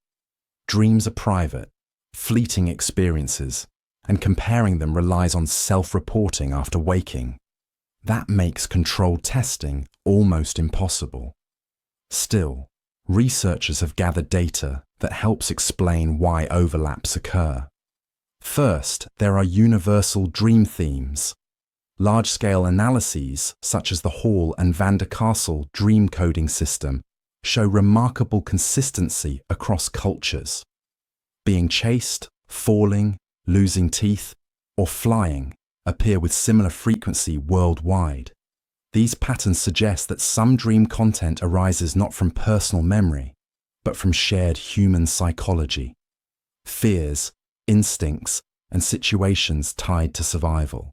Dreams are private, fleeting experiences, and comparing them relies on self-reporting after waking. That makes controlled testing almost impossible. Still, researchers have gathered data that helps explain why overlaps occur. First, there are universal dream themes. Large-scale analyses, such as the Hall and Van der Castle dream coding system, show remarkable consistency across cultures. Being chased, falling, losing teeth, or flying appear with similar frequency worldwide. These patterns suggest that some dream content arises not from personal memory, but from shared human psychology, fears, instincts, and situations tied to survival.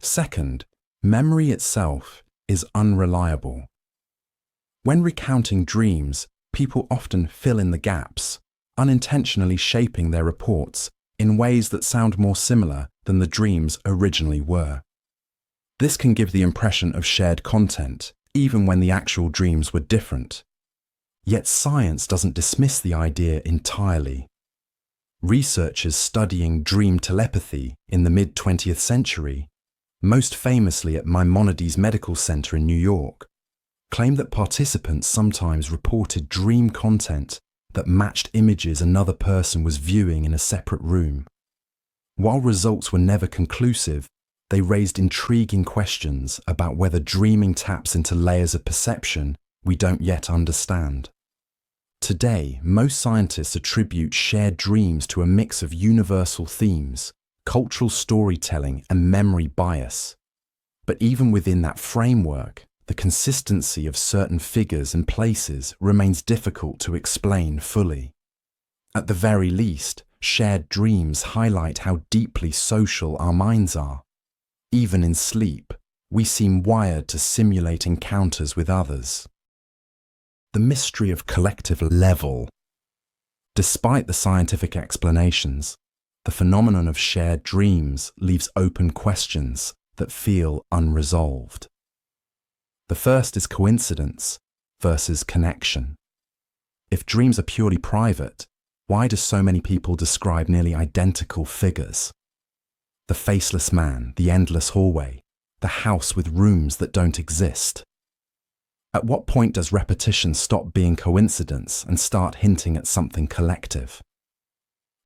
Second, memory itself is unreliable. When recounting dreams, people often fill in the gaps, unintentionally shaping their reports in ways that sound more similar than the dreams originally were. This can give the impression of shared content, even when the actual dreams were different. Yet science doesn't dismiss the idea entirely. Researchers studying dream telepathy in the mid-20th century, most famously at Maimonides Medical Center in New York, claim that participants sometimes reported dream content that matched images another person was viewing in a separate room. While results were never conclusive, they raised intriguing questions about whether dreaming taps into layers of perception we don't yet understand. Today, most scientists attribute shared dreams to a mix of universal themes, cultural storytelling, and memory bias. But even within that framework, the consistency of certain figures and places remains difficult to explain fully. At the very least, shared dreams highlight how deeply social our minds are. Even in sleep, we seem wired to simulate encounters with others. The mystery of collective level. Despite the scientific explanations, the phenomenon of shared dreams leaves open questions that feel unresolved. The first is coincidence versus connection. If dreams are purely private, why do so many people describe nearly identical figures? The faceless man, the endless hallway, the house with rooms that don't exist. At what point does repetition stop being coincidence and start hinting at something collective?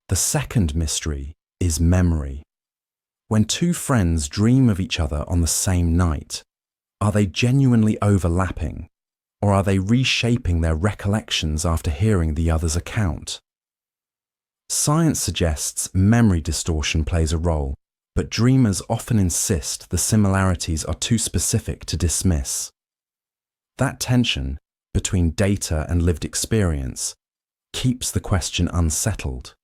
The second mystery is memory. When two friends dream of each other on the same night, are they genuinely overlapping, or are they reshaping their recollections after hearing the other's account? Science suggests memory distortion plays a role, but dreamers often insist the similarities are too specific to dismiss. That tension between data and lived experience keeps the question unsettled.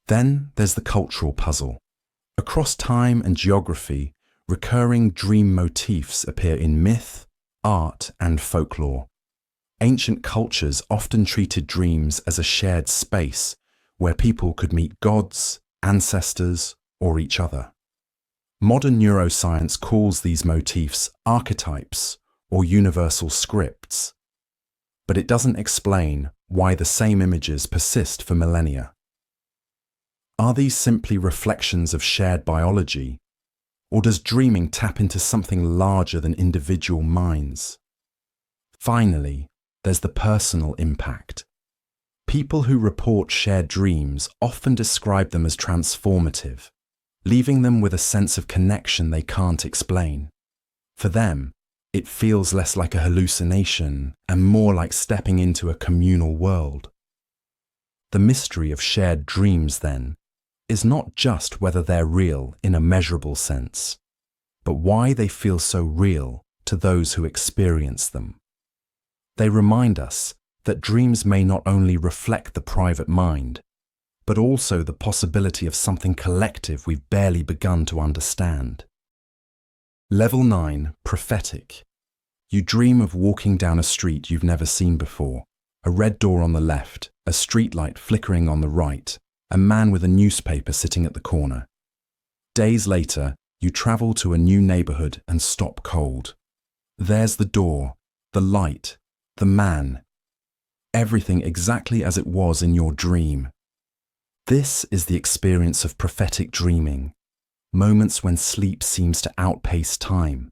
Then there's the cultural puzzle. Across time and geography, recurring dream motifs appear in myth, art, and folklore. Ancient cultures often treated dreams as a shared space where people could meet gods, ancestors, or each other. Modern neuroscience calls these motifs archetypes or universal scripts, but it doesn't explain why the same images persist for millennia. Are these simply reflections of shared biology, or does dreaming tap into something larger than individual minds? Finally, there's the personal impact. People who report shared dreams often describe them as transformative, leaving them with a sense of connection they can't explain. For them, it feels less like a hallucination and more like stepping into a communal world. The mystery of shared dreams, then, is not just whether they're real in a measurable sense, but why they feel so real to those who experience them. They remind us that dreams may not only reflect the private mind, but also the possibility of something collective we've barely begun to understand. Level 9, prophetic. You dream of walking down a street you've never seen before, a red door on the left, a streetlight flickering on the right, a man with a newspaper sitting at the corner. Days later, you travel to a new neighborhood and stop cold. There's the door, the light, the man. Everything exactly as it was in your dream. This is the experience of prophetic dreaming, moments when sleep seems to outpace time,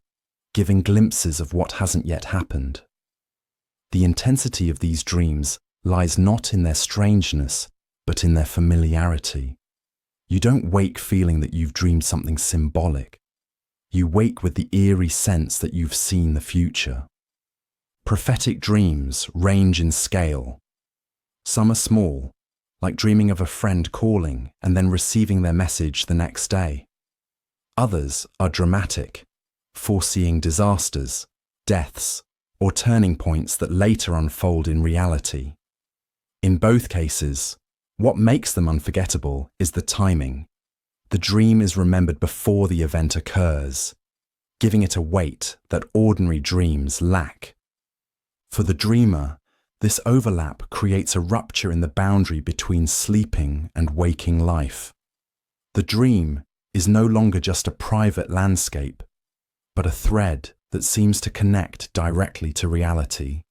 giving glimpses of what hasn't yet happened. The intensity of these dreams lies not in their strangeness, but in their familiarity. You don't wake feeling that you've dreamed something symbolic. You wake with the eerie sense that you've seen the future. Prophetic dreams range in scale. Some are small, like dreaming of a friend calling and then receiving their message the next day. Others are dramatic, foreseeing disasters, deaths, or turning points that later unfold in reality. In both cases, what makes them unforgettable is the timing. The dream is remembered before the event occurs, giving it a weight that ordinary dreams lack. For the dreamer, this overlap creates a rupture in the boundary between sleeping and waking life. The dream is no longer just a private landscape, but a thread that seems to connect directly to reality.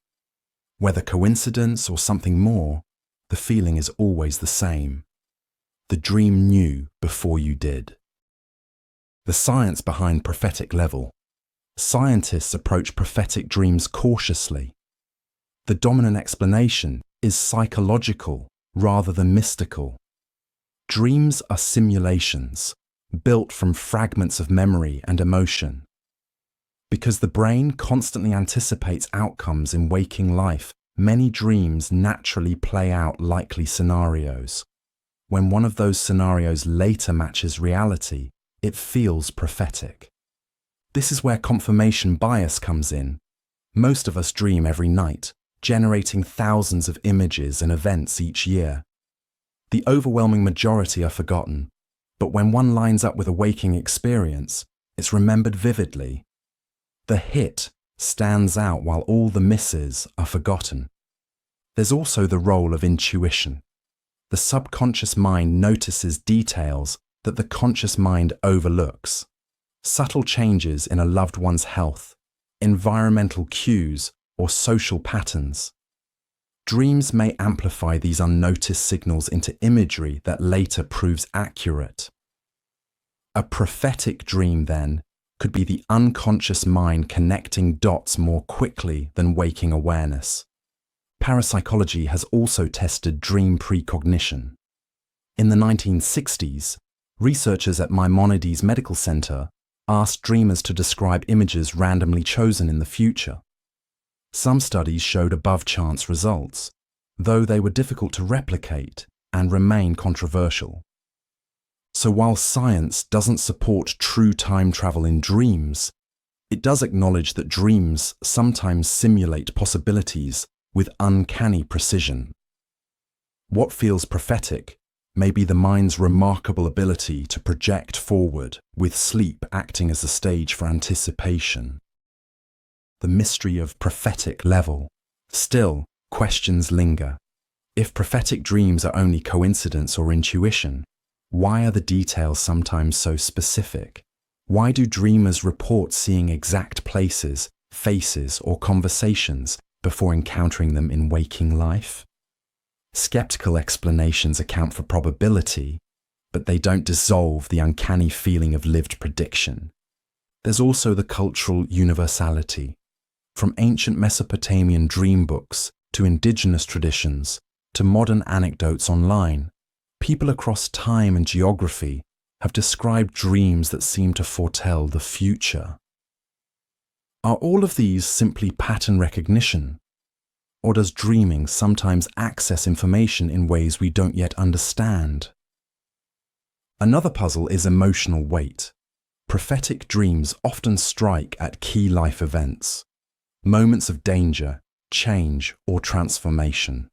Whether coincidence or something more, the feeling is always the same. The dream knew before you did. The science behind prophetic level. scientists approach prophetic dreams cautiously. The dominant explanation is psychological rather than mystical. Dreams are simulations, built from fragments of memory and emotion. Because the brain constantly anticipates outcomes in waking life, many dreams naturally play out likely scenarios. When one of those scenarios later matches reality, it feels prophetic. This is where confirmation bias comes in. Most of us dream every night, generating thousands of images and events each year. The overwhelming majority are forgotten, but when one lines up with a waking experience, it's remembered vividly. The hit stands out while all the misses are forgotten. There's also the role of intuition. The subconscious mind notices details that the conscious mind overlooks. Subtle changes in a loved one's health, environmental cues, or social patterns. Dreams may amplify these unnoticed signals into imagery that later proves accurate. A prophetic dream, then, could be the unconscious mind connecting dots more quickly than waking awareness. Parapsychology has also tested dream precognition. In the 1960s, researchers at Maimonides Medical Center asked dreamers to describe images randomly chosen in the future. Some studies showed above-chance results, though they were difficult to replicate and remain controversial. So while science doesn't support true time travel in dreams, it does acknowledge that dreams sometimes simulate possibilities with uncanny precision. What feels prophetic may be the mind's remarkable ability to project forward, with sleep acting as a stage for anticipation. The mystery of prophetic level. Still, questions linger. If prophetic dreams are only coincidence or intuition, why are the details sometimes so specific? Why do dreamers report seeing exact places, faces, or conversations before encountering them in waking life? Skeptical explanations account for probability, but they don't dissolve the uncanny feeling of lived prediction. There's also the cultural universality. From ancient Mesopotamian dream books to indigenous traditions to modern anecdotes online, people across time and geography have described dreams that seem to foretell the future. Are all of these simply pattern recognition? Or does dreaming sometimes access information in ways we don't yet understand? Another puzzle is emotional weight. Prophetic dreams often strike at key life events, moments of danger, change, or transformation.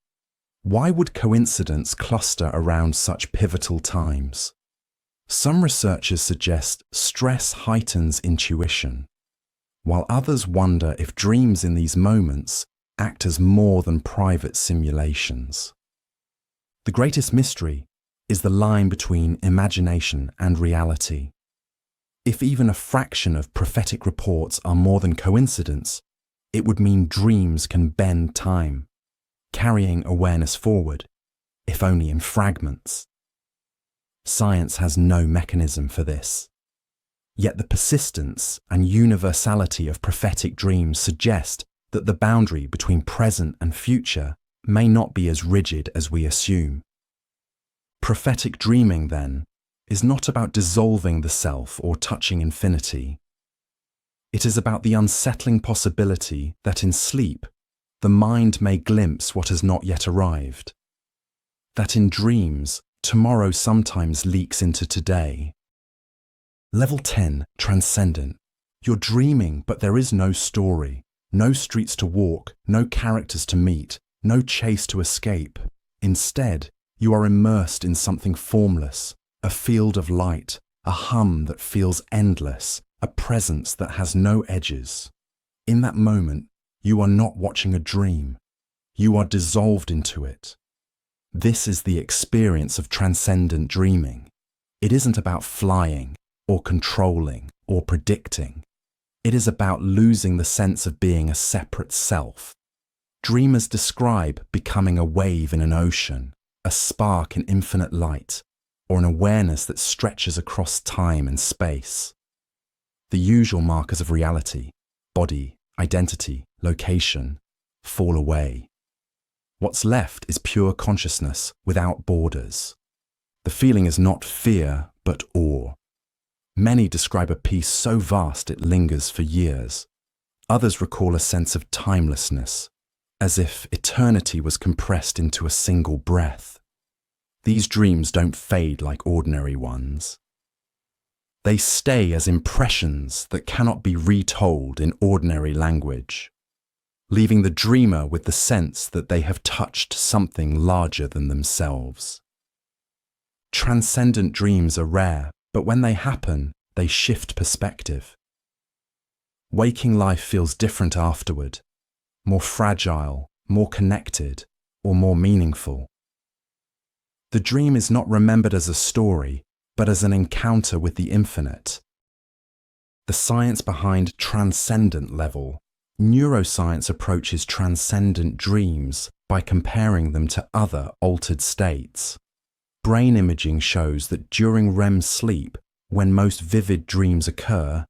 Why would coincidence cluster around such pivotal times? Some researchers suggest stress heightens intuition, while others wonder if dreams in these moments act as more than private simulations. The greatest mystery is the line between imagination and reality. If even a fraction of prophetic reports are more than coincidence, it would mean dreams can bend time, carrying awareness forward, if only in fragments. Science has no mechanism for this. Yet the persistence and universality of prophetic dreams suggest that the boundary between present and future may not be as rigid as we assume. Prophetic dreaming, then, is not about dissolving the self or touching infinity. It is about the unsettling possibility that in sleep, the mind may glimpse what has not yet arrived. That in dreams, tomorrow sometimes leaks into today. Level 10, Transcendent. You're dreaming, but there is no story. No streets to walk, no characters to meet, no chase to escape. Instead, you are immersed in something formless, a field of light, a hum that feels endless, a presence that has no edges. In that moment, you are not watching a dream. You are dissolved into it. This is the experience of transcendent dreaming. It isn't about flying, or controlling, or predicting. It is about losing the sense of being a separate self. Dreamers describe becoming a wave in an ocean, a spark in infinite light, or an awareness that stretches across time and space. The usual markers of reality, body, identity, location, fall away. What's left is pure consciousness without borders. The feeling is not fear, but awe. Many describe a peace so vast it lingers for years. Others recall a sense of timelessness, as if eternity was compressed into a single breath. These dreams don't fade like ordinary ones. They stay as impressions that cannot be retold in ordinary language, leaving the dreamer with the sense that they have touched something larger than themselves. Transcendent dreams are rare, but when they happen, they shift perspective. Waking life feels different afterward, more fragile, more connected, or more meaningful. The dream is not remembered as a story, but as an encounter with the infinite. The science behind transcendent level. Neuroscience approaches transcendent dreams by comparing them to other altered states. Brain imaging shows that during REM sleep, when most vivid dreams occur,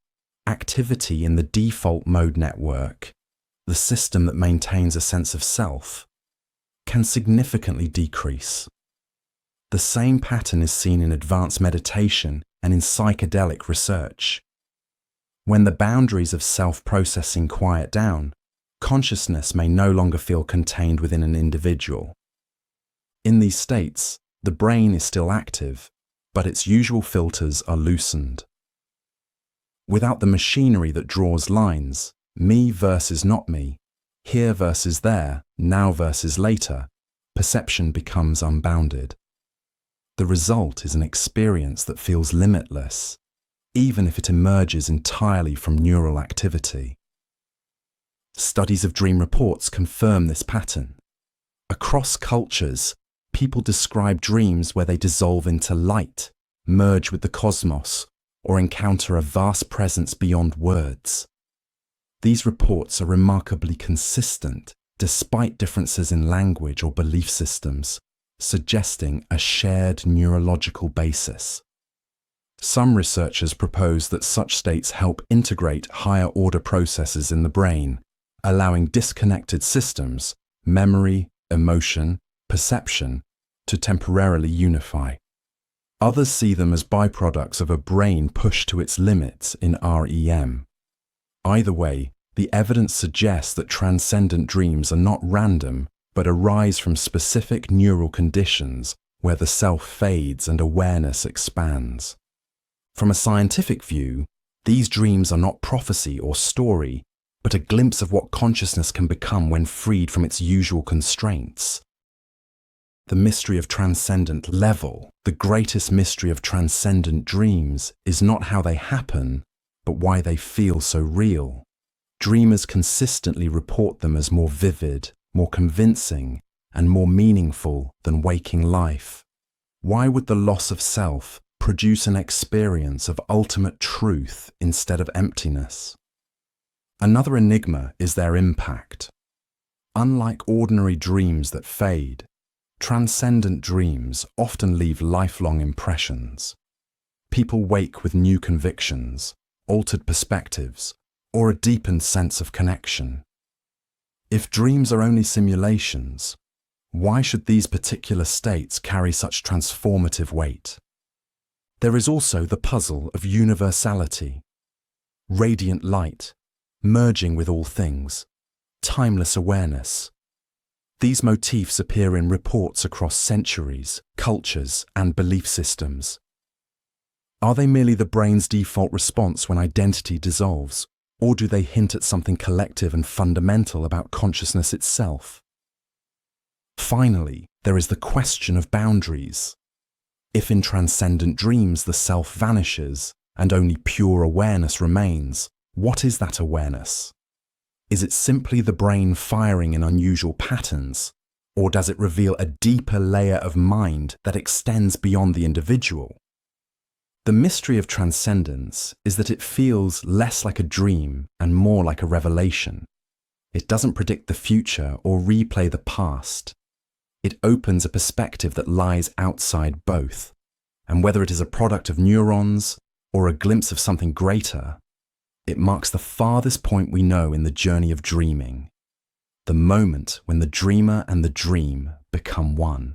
activity in the default mode network, the system that maintains a sense of self, can significantly decrease. The same pattern is seen in advanced meditation and in psychedelic research. When the boundaries of self-processing quiet down, consciousness may no longer feel contained within an individual. In these states, the brain is still active, but its usual filters are loosened. Without the machinery that draws lines, me versus not me, here versus there, now versus later, perception becomes unbounded. The result is an experience that feels limitless, even if it emerges entirely from neural activity. Studies of dream reports confirm this pattern. Across cultures, people describe dreams where they dissolve into light, merge with the cosmos, or encounter a vast presence beyond words. These reports are remarkably consistent, despite differences in language or belief systems, suggesting a shared neurological basis. Some researchers propose that such states help integrate higher-order processes in the brain, allowing disconnected systems, memory, emotion, perception, to temporarily unify. Others see them as byproducts of a brain pushed to its limits in REM. Either way, the evidence suggests that transcendent dreams are not random, but arise from specific neural conditions where the self fades and awareness expands. From a scientific view, these dreams are not prophecy or story, but a glimpse of what consciousness can become when freed from its usual constraints. The mystery of transcendent level, the greatest mystery of transcendent dreams, is not how they happen, but why they feel so real. Dreamers consistently report them as more vivid, more convincing, and more meaningful than waking life. Why would the loss of self produce an experience of ultimate truth instead of emptiness? Another enigma is their impact. Unlike ordinary dreams that fade, transcendent dreams often leave lifelong impressions. People wake with new convictions, altered perspectives, or a deepened sense of connection. If dreams are only simulations, why should these particular states carry such transformative weight? There is also the puzzle of universality. Radiant light, merging with all things, timeless awareness. These motifs appear in reports across centuries, cultures, and belief systems. Are they merely the brain's default response when identity dissolves, or do they hint at something collective and fundamental about consciousness itself? Finally, there is the question of boundaries. If in transcendent dreams the self vanishes and only pure awareness remains, what is that awareness? Is it simply the brain firing in unusual patterns, or does it reveal a deeper layer of mind that extends beyond the individual? The mystery of transcendence is that it feels less like a dream and more like a revelation. It doesn't predict the future or replay the past. It opens a perspective that lies outside both, and whether it is a product of neurons or a glimpse of something greater, It marks the farthest point we know in the journey of dreaming, the moment when the dreamer and the dream become one.